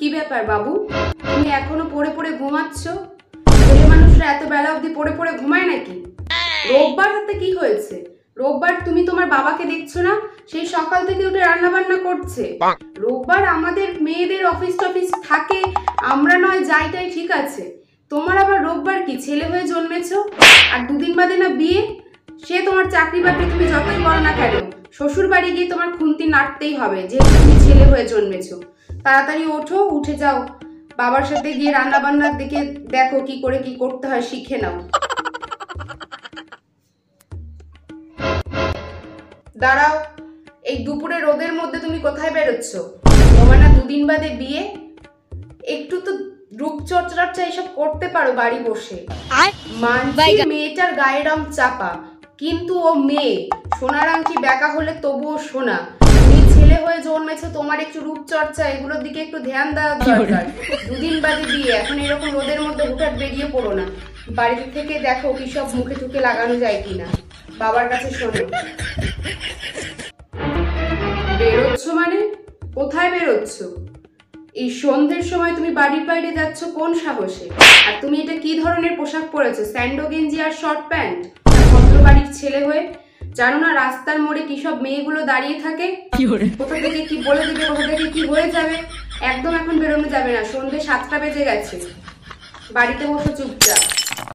কি ব্যাপার বাবু, তুমি এখনো পড়ে পড়ে ঘুমাচ্ছ? ছেলে মানুষরা এত বেলা অবধি পড়ে পড়ে ঘুমায় নাকি? রোববার হাতে কি হয়েছে? রোববার তুমি তোমার বাবাকে দেখছো না? সেই সকাল থেকে উঠে রান্না বান্না করছে। রোববার আমাদের মেয়েদের অফিস টফিস থাকে, আমরা নয় যাইটাই ঠিক আছে। তোমার আবার রোববার কি, ছেলে হয়ে জন্মেছো? আর দুদিন বাদে না বিয়ে। সে তোমার চাকরি বাকরি তুমি যতই করো না কেন, শ্বশুর বাড়ি গিয়ে তোমার খুন্তি নাড়তেই হবে, যেহেতু তুমি ছেলে হয়ে জন্মেছো। তাড়াতাড়ি ওঠো, উঠে যাও, বাবার সাথে গিয়ে রান্না বান্নার দিকে দেখো, কি করে কি করতে হয় শিখে নাও। দাঁড়াও, এই দুপুরে রোদের মধ্যে তুমি কোথায় বেরোচ্ছ? তোমার না দুদিন বাদে বিয়ে, একটু তো রূপচর্চা এসব করতে পারো বাড়ি বসে। মানছি মেয়েটার গায়ের রং চাপা, কিন্তু ও মেয়ে, সোনার আংটি বেঁকা হলে তবুও সোনা। তুমি ছেলে হয়ে জন্মেছো, তোমার একটু রূপচর্চা এগুলোর দিকে একটু ধ্যান দেওয়া দরকার। দুদিন বাদে বিয়ে, এখন এরকম রোদের মধ্যে হুঠাৎ বেরিয়ে পড়ো না। বাড়িতে থেকে দেখো কি সব মুখে টুকে লাগানো যায় কিনা, বাবার কাছে শোনো। বেরোচ্ছ মানে? কোথায় বেরোচ্ছ? এই সন্ধ্যের সময় তুমি বাড়ির বাইরে যাচ্ছ কোন সাহসে? আর তুমি এটা কি ধরনের পোশাক পরেছো? স্যান্ডো গেঞ্জি আর শর্ট প্যান্ট? ভদ্র বাড়ির ছেলে হয়ে জানো না রাস্তার মোড়ে কি সব মেয়েগুলো দাঁড়িয়ে থাকে? কোথা থেকে কি বলে দিবে, কোথা থেকে কি হয়ে যাবে। একদম এখন বেরোনো যাবে না, সন্ধ্যে 7টা বেজে গেছে। বাড়িতে বসো চুপচাপ।